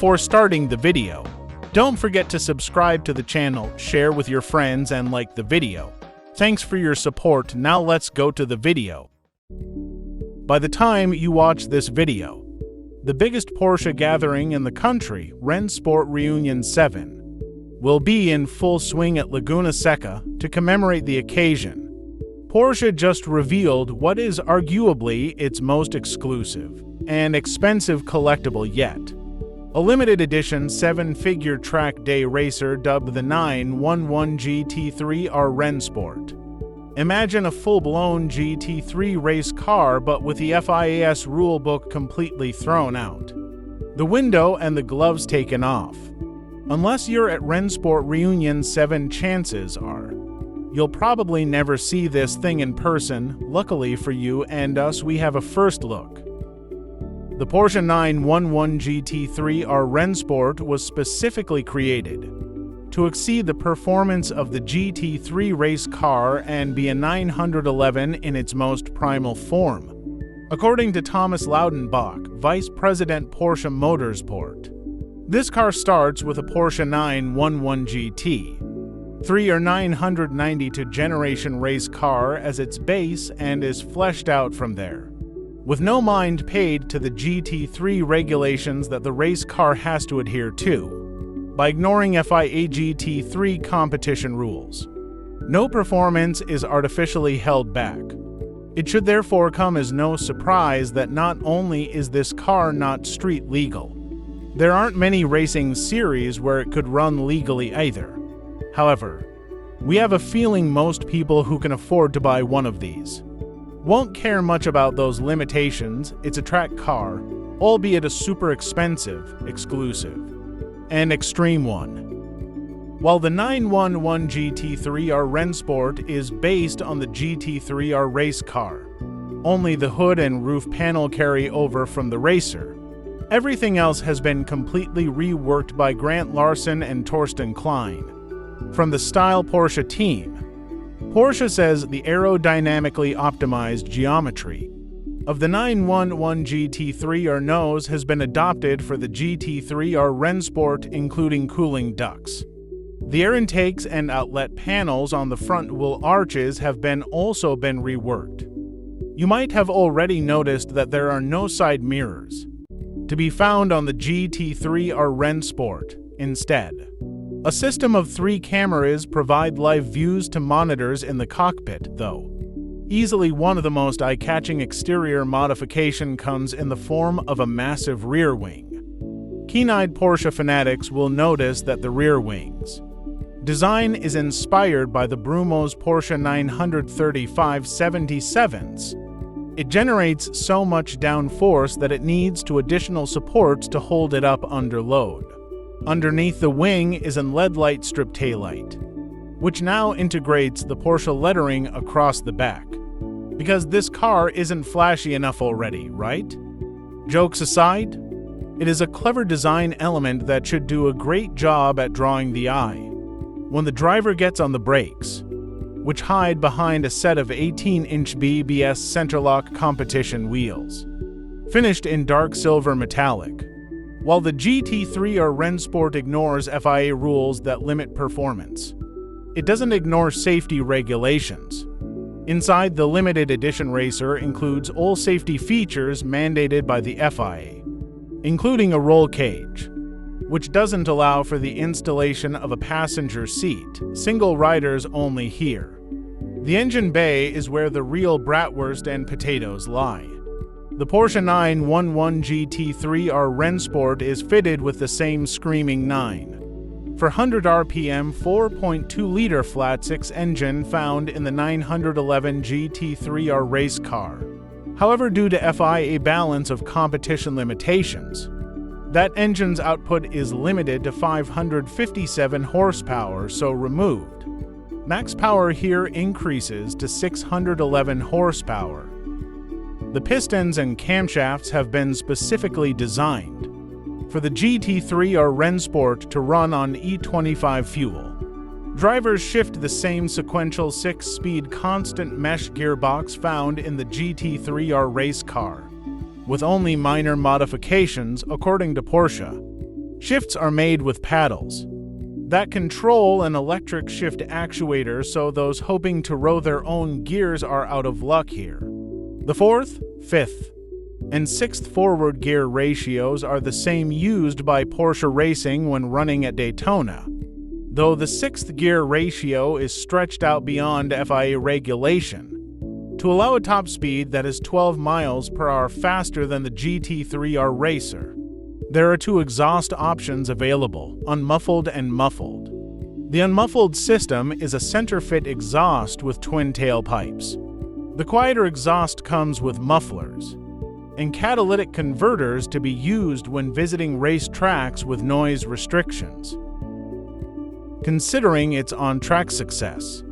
Before starting the video, don't forget to subscribe to the channel, share with your friends, and like the video. Thanks for your support. Now let's go to the video. By the time you watch this video, the biggest Porsche gathering in the country, Rennsport Reunion 7, will be in full swing at Laguna Seca to commemorate the occasion. Porsche just revealed what is arguably its most exclusive and expensive collectible yet. A limited edition 7-figure track day racer dubbed the 911 GT3 R Rennsport. Imagine a full-blown GT3 race car but with the FIA's rulebook completely thrown out. The window and the gloves taken off. Unless you're at Rennsport Reunion 7, chances are you'll probably never see this thing in person. Luckily for you and us, we have a first look. The Porsche 911 GT3 R Rennsport was specifically created to exceed the performance of the GT3 race car and be a 911 in its most primal form, according to Thomas Laudenbach, Vice President Porsche Motorsport. This car starts with a Porsche 911 GT3 or 992 generation race car as its base and is fleshed out from there, with no mind paid to the GT3 regulations that the race car has to adhere to, by ignoring FIA GT3 competition rules. No performance is artificially held back. It should therefore come as no surprise that not only is this car not street legal, there aren't many racing series where it could run legally either. However, we have a feeling most people who can afford to buy one of these won't care much about those limitations. It's a track car, albeit a super expensive, exclusive, and extreme one. While the 911 GT3 R Rennsport is based on the GT3 R race car, only the hood and roof panel carry over from the racer. Everything else has been completely reworked by Grant Larson and Torsten Klein from the Style Porsche team. Porsche says the aerodynamically optimized geometry of the 911 GT3 R nose has been adopted for the GT3 R Rennsport, including cooling ducts. The air intakes and outlet panels on the front wheel arches have also been reworked. You might have already noticed that there are no side mirrors to be found on the GT3 R Rennsport. Instead, a system of 3 cameras provide live views to monitors in the cockpit, though. Easily one of the most eye-catching exterior modification comes in the form of a massive rear wing. Keen-eyed Porsche fanatics will notice that the rear wing's design is inspired by the Brumo's Porsche 935 77s. It generates so much downforce that it needs additional supports to hold it up under load. Underneath the wing is a LED light strip taillight, which now integrates the Porsche lettering across the back. Because this car isn't flashy enough already, right? Jokes aside, it is a clever design element that should do a great job at drawing the eye when the driver gets on the brakes, which hide behind a set of 18-inch BBS Centerlock competition wheels, finished in dark silver metallic. While the GT3 R Rennsport ignores FIA rules that limit performance, it doesn't ignore safety regulations. Inside, the limited edition racer includes all safety features mandated by the FIA, including a roll cage, which doesn't allow for the installation of a passenger seat, single riders only here. The engine bay is where the real bratwurst and potatoes lie. The Porsche 911 GT3 R Rennsport is fitted with the same screaming 9,400 RPM 4.2-liter flat-six engine found in the 911 GT3 R race car. However, due to FIA balance of competition limitations, that engine's output is limited to 557 horsepower, so removed. Max power here increases to 611 horsepower. The pistons and camshafts have been specifically designed for the GT3 R Rennsport to run on E25 fuel. Drivers shift the same sequential 6-speed constant mesh gearbox found in the GT3 R race car, with only minor modifications according to Porsche. Shifts are made with paddles that control an electric shift actuator, so those hoping to row their own gears are out of luck here. The 4th, 5th, and 6th forward gear ratios are the same used by Porsche Racing when running at Daytona, though the 6th gear ratio is stretched out beyond FIA regulation to allow a top speed that is 12 miles per hour faster than the GT3R Racer. There are 2 exhaust options available, unmuffled and muffled. The unmuffled system is a center-fit exhaust with twin tailpipes. The quieter exhaust comes with mufflers and catalytic converters to be used when visiting race tracks with noise restrictions. Considering its on-track success,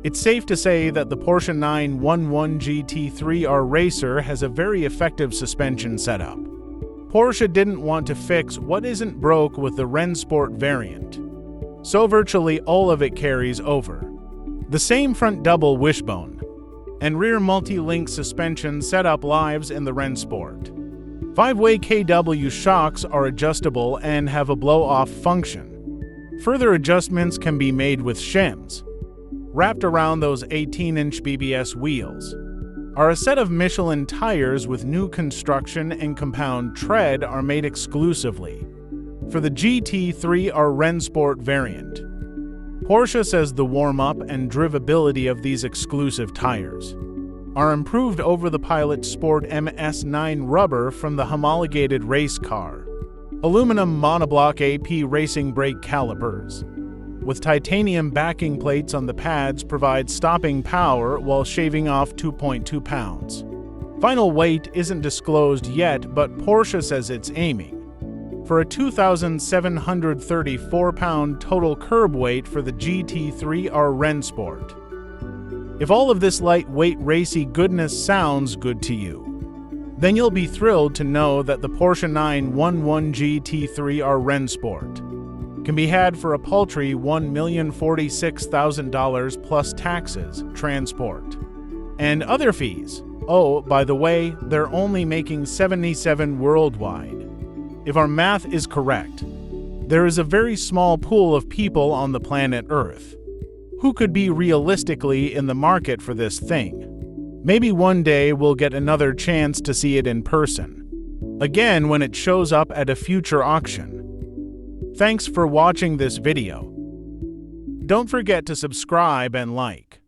it's safe to say that the Porsche 911 GT3R Racer has a very effective suspension setup. Porsche didn't want to fix what isn't broke with the Rennsport variant, so virtually all of it carries over. The same front double wishbone and rear multi-link suspension setup lives in the Rennsport. 5-way KW shocks are adjustable and have a blow-off function. Further adjustments can be made with shims wrapped around those 18-inch BBS wheels. Are a set of Michelin tires with new construction and compound tread are made exclusively for the GT3R Rennsport variant. Porsche says the warm-up and drivability of these exclusive tires are improved over the Pilot Sport MS9 rubber from the homologated race car. Aluminum monoblock AP racing brake calipers with titanium backing plates on the pads provide stopping power while shaving off 2.2 pounds. Final weight isn't disclosed yet, but Porsche says it's aiming for a 2,734-pound total curb weight for the GT3R Rennsport. If all of this lightweight racy goodness sounds good to you, then you'll be thrilled to know that the Porsche 911 GT3R Rennsport can be had for a paltry $1,046,000 plus taxes, transport, and other fees. Oh, by the way, they're only making 77 worldwide. If our math is correct, there is a very small pool of people on the planet Earth who could be realistically in the market for this thing. Maybe one day we'll get another chance to see it in person, again when it shows up at a future auction. Thanks for watching this video. Don't forget to subscribe and like.